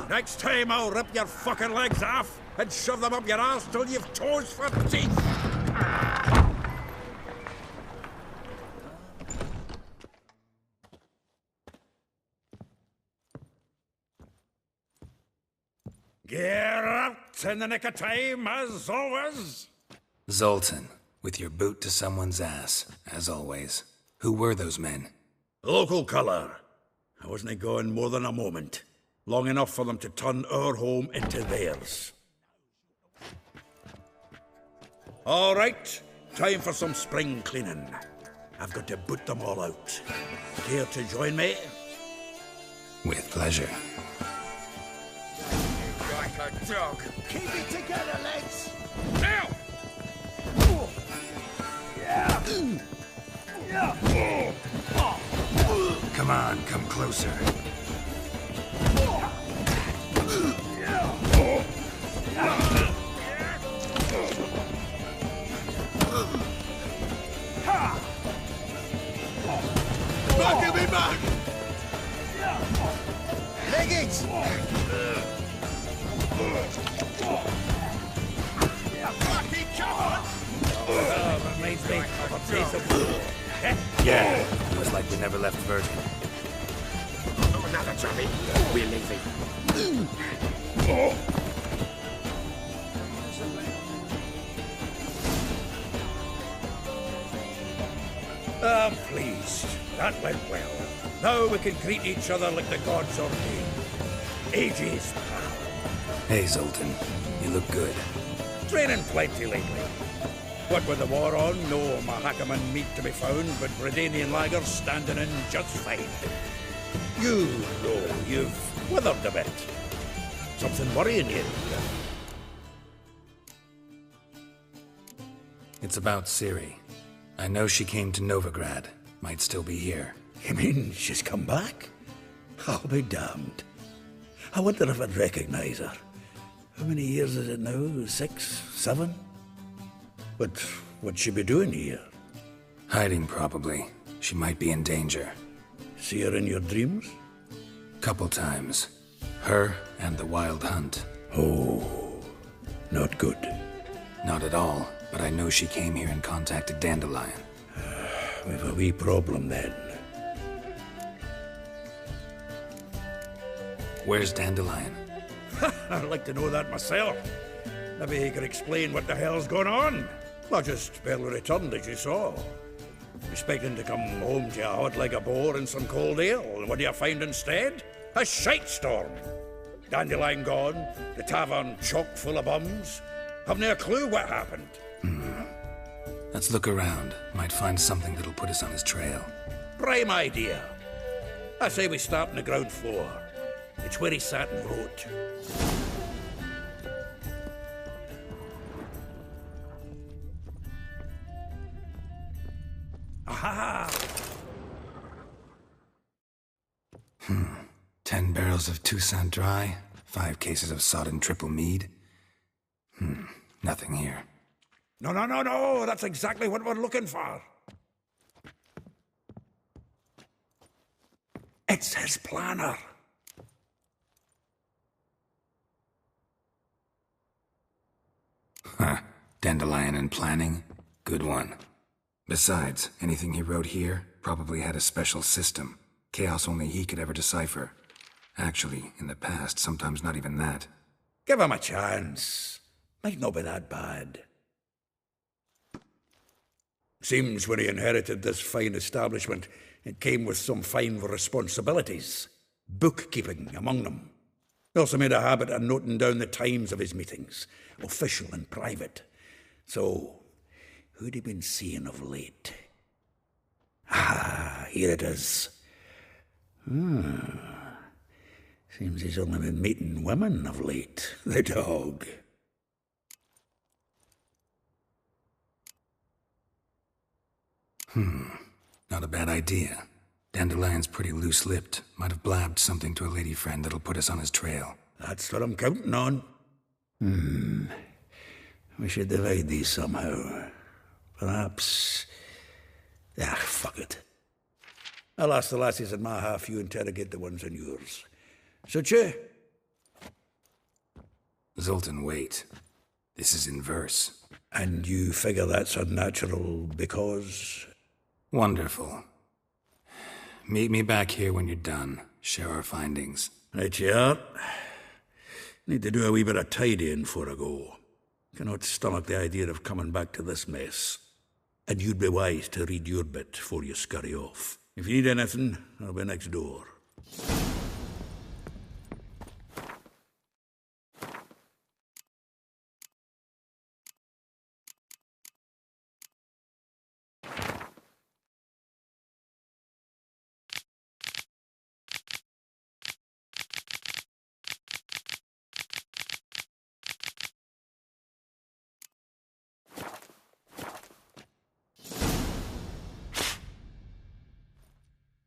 Next time I'll rip your fucking legs off and shove them up your ass till you've toes for teeth. Get out in the nick of time, as always. Zoltan, with your boot to someone's ass, as always. Who were those men? Local colour. I wasn't gone more than a moment. Long enough for them to turn our home into theirs. All right, time for some spring cleaning. I've got to boot them all out. Care to join me? With pleasure. Like a dog. Keep it together, lads! Now! Come on, come closer. Give me back! Leg it! Reminds me of a place of war. Yeah, it was like we never left Virgin. Another chubby. We're leaving. I'm pleased. That went well. Now we can greet each other like the gods ordained. Ages, pal. Hey, Zoltan, you look good. Training plenty lately. What with the war on, no Mahakaman meat to be found, but Redanian lagers standing in just fine. You know you've withered a bit. Something worrying you. It's about Ciri. I know she came to Novigrad. Might still be here. You mean she's come back? I'll be damned. I wonder if I'd recognize her. How many years is it now? 6, 7? But what'd she be doing here? Hiding, probably. She might be in danger. See her in your dreams? Couple times. Her and the Wild Hunt. Oh, not good. Not at all, but I know she came here and contacted Dandelion. We've a wee problem then. Where's Dandelion? I'd like to know that myself. Maybe he could explain what the hell's going on. Not just barely returned, as you saw. Expecting to come home to a hot like a boar and some cold ale, and what do you find instead? A shite storm. Dandelion gone, the tavern chock full of bums. Have no clue what happened. Let's look around. Might find something that'll put us on his trail. Prime idea. I say we start on the ground floor. It's where he sat and wrote. Aha! 10 barrels of Toussaint Dry, 5 cases of sodden triple mead. Nothing here. No, that's exactly what we're looking for. It's his planner. Dandelion and planning? Good one. Besides, anything he wrote here probably had a special system. Chaos only he could ever decipher. Actually, in the past, sometimes not even that. Give him a chance. Might not be that bad. Seems when he inherited this fine establishment, it came with some fine responsibilities. Bookkeeping among them. He also made a habit of noting down the times of his meetings, official and private. So, who'd he been seeing of late? Ah, here it is. Seems he's only been meeting women of late, the dog. Not a bad idea. Dandelion's pretty loose-lipped. Might have blabbed something to a lady friend that'll put us on his trail. That's what I'm counting on. We should divide these somehow. Perhaps... fuck it. I'll ask the lassies in my half, you interrogate the ones in yours. Suit you? Zoltan, wait. This is in verse. And you figure that's unnatural because... Wonderful. Meet me back here when you're done. Share our findings. Right you are. Need to do a wee bit of tidying before I go. Cannot stomach the idea of coming back to this mess. And you'd be wise to read your bit before you scurry off. If you need anything, I'll be next door.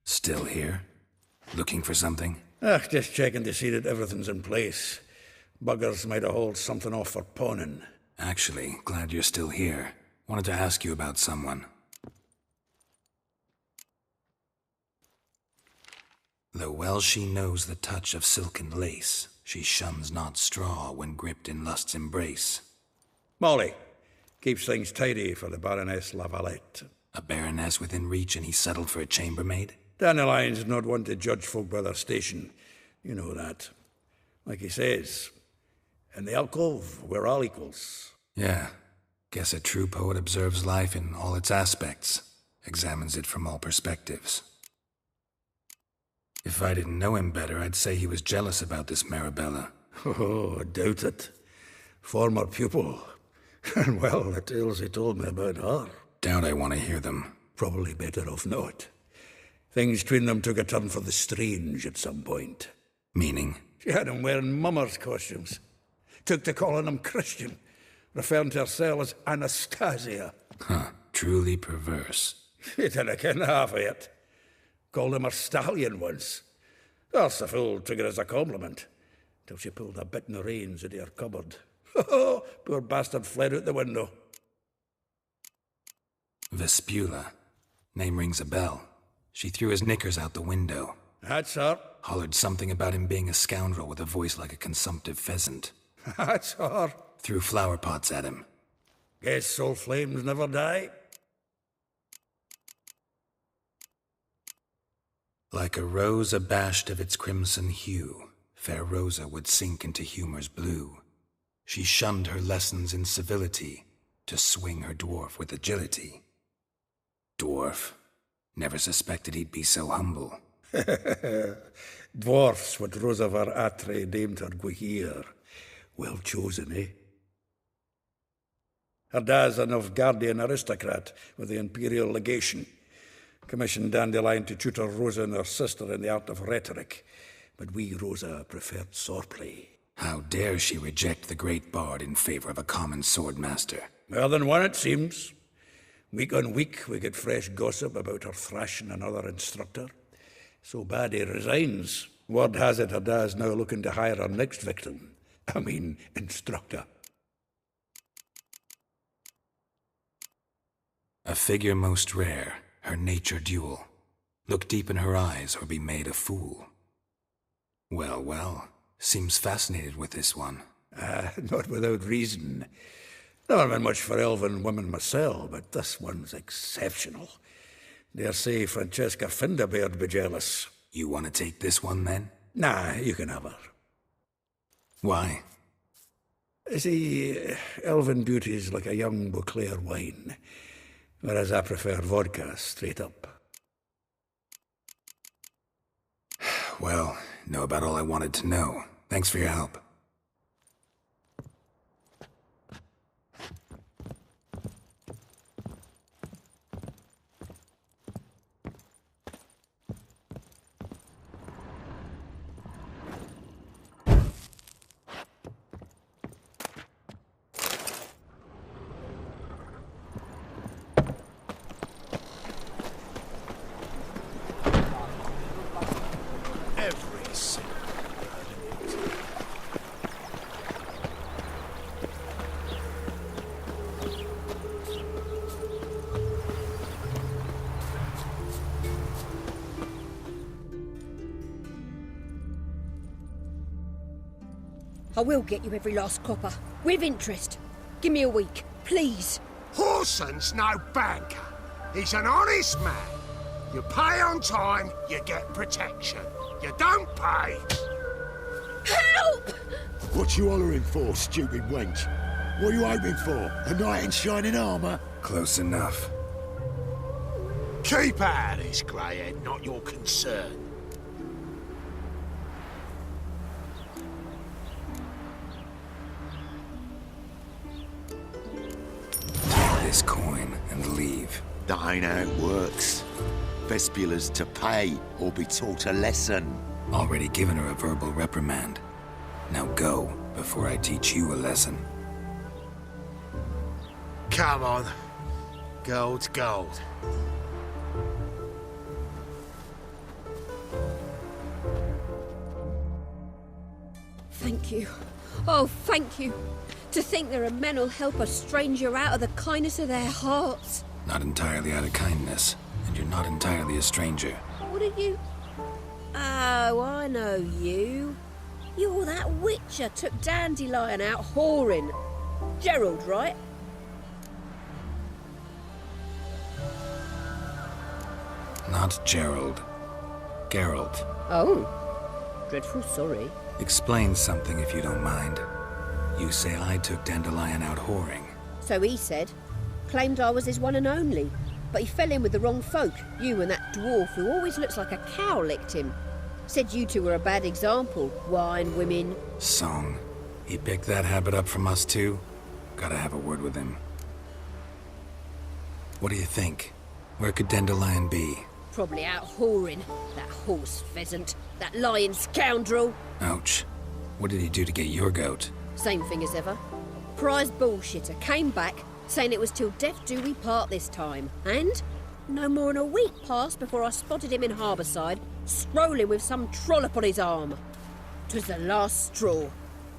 Still here? Looking for something? Just checking to see that everything's in place. Buggers might have hauled something off for pawning. Actually, glad you're still here. Wanted to ask you about someone. Though well she knows the touch of silken lace, she shuns not straw when gripped in lust's embrace. Molly. Keeps things tidy for the Baroness Lavalette. A baroness within reach and he settled for a chambermaid? Dandelion's not one to judge folk by their station. You know that. Like he says, in the alcove, we're all equals. Yeah. Guess a true poet observes life in all its aspects, examines it from all perspectives. If I didn't know him better, I'd say he was jealous about this Marabella. Oh, I doubt it. Former pupil. And well, the tales he told me about her. Doubt I want to hear them. Probably better off not. Things between them took a turn for the strange at some point. Meaning? She had him wearing mummers' costumes. Took to calling him Christian, referring to herself as Anastasia. Huh, truly perverse. He didn't ken half of it. Called him her stallion once. That's the fool took it as a compliment, till she pulled a bit in the reins into her cupboard. Oh, poor bastard fled out the window. Vespula. Name rings a bell. She threw his knickers out the window. That's her. Hollered something about him being a scoundrel with a voice like a consumptive pheasant. That's her. Threw flower pots at him. Guess soul flames never die. Like a rose abashed of its crimson hue, fair Rosa would sink into humor's blue. She shunned her lessons in civility, to swing her dwarf with agility. Dwarf. Never suspected he'd be so humble. Dwarfs what Rosavar Atre named her Guihir. Well chosen, eh? Her dad's a Novgardian aristocrat with the Imperial Legation. Commissioned Dandelion to tutor Rosa and her sister in the art of rhetoric. But we, Rosa, preferred swordplay. How dare she reject the great bard in favor of a common swordmaster? More than one, it seems. Week on week, we get fresh gossip about her thrashing another instructor. So bad he resigns. Word has it her dad's now looking to hire her next victim. Instructor. A figure most rare, her nature dual. Look deep in her eyes or be made a fool. Well, well, seems fascinated with this one. Not without reason. Never been much for elven women myself, but this one's exceptional. Dare say Francesca Finderbeard be jealous. You want to take this one, then? Nah, you can have her. Why? See, elven beauty's like a young Beauclair wine, whereas I prefer vodka straight up. Well, know about all I wanted to know. Thanks for your help. I will get you every last copper. With interest. Give me a week, please. Horson's no banker. He's an honest man. You pay on time, you get protection. You don't pay. Help! What you hollering for, stupid wench? What are you hoping for? A knight in shining armour? Close enough. Keep out of this, greyhead, not your concern. Take this coin and leave. That ain't how it works. Vespula's to pay or be taught a lesson. Already given her a verbal reprimand. Now go, before I teach you a lesson. Come on. Gold's gold. Thank you. Oh, thank you. To think there are men who'll help a stranger out of the kindness of their hearts. Not entirely out of kindness, and you're not entirely a stranger. What did you... Oh, I know you. You're that witcher took Dandelion out whoring. Gerald, right? Not Gerald. Geralt. Oh. Dreadful sorry. Explain something if you don't mind. You say I took Dandelion out whoring. So he said. Claimed I was his one and only. But he fell in with the wrong folk. You and that dwarf who always looks like a cow licked him. Said you two were a bad example. Wine, women. Song. He picked that habit up from us too? Gotta have a word with him. What do you think? Where could Dandelion be? Probably out whoring. That horse pheasant. That lying scoundrel. Ouch. What did he do to get your goat? Same thing as ever. Prize bullshitter came back, saying it was till death do we part this time. And no more than a week passed before I spotted him in Harbourside, strolling with some trollop on his arm. 'Twas the last straw.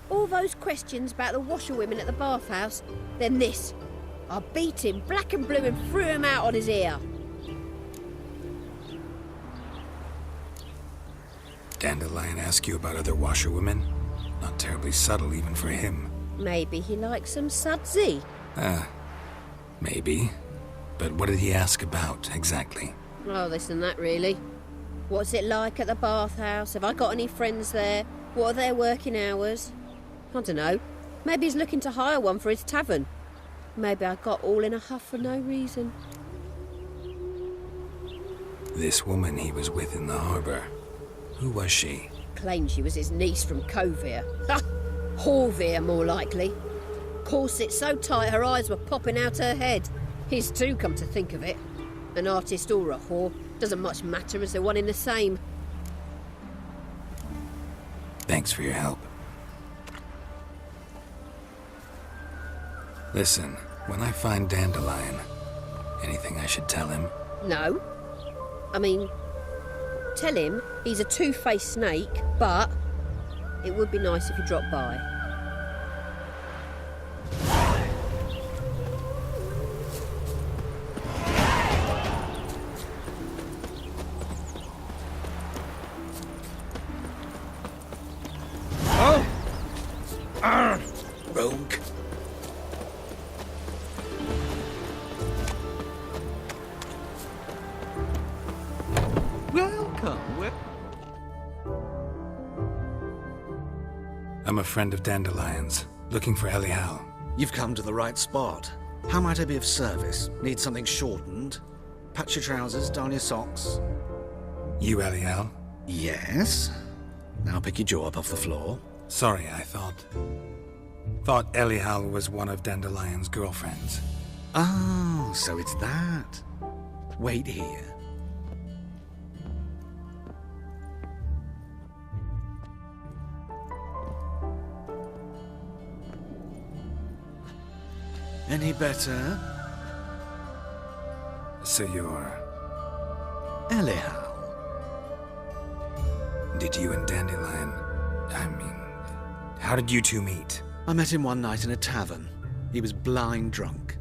All those questions about the washerwomen at the bathhouse, then this. I beat him black and blue and threw him out on his ear. Dandelion ask you about other washerwomen? Not terribly subtle even for him. Maybe he likes some sudsy. Maybe. But what did he ask about, exactly? Oh, this and that, really. What's it like at the bathhouse? Have I got any friends there? What are their working hours? I don't know. Maybe he's looking to hire one for his tavern. Maybe I got all in a huff for no reason. This woman he was with in the harbor. Who was she? Claimed she was his niece from Kovir. Ha! Horvir, more likely. Corset so tight her eyes were popping out her head. His too, come to think of it. An artist or a whore. Doesn't much matter as they're one in the same. Thanks for your help. Listen, when I find Dandelion, anything I should tell him? No. I mean, tell him he's a two-faced snake, but it would be nice if you dropped by. Rogue. Welcome. I'm a friend of Dandelion's, looking for Elial. You've come to the right spot. How might I be of service? Need something shortened? Patch your trousers, darn your socks? You Elial? Yes. Now pick your jaw up off the floor. Sorry, I thought Elial was one of Dandelion's girlfriends. Oh, so it's that. Wait here. Any better? So you're... Elial. Did you and Dandelion... how did you two meet? I met him one night in a tavern. He was blind drunk.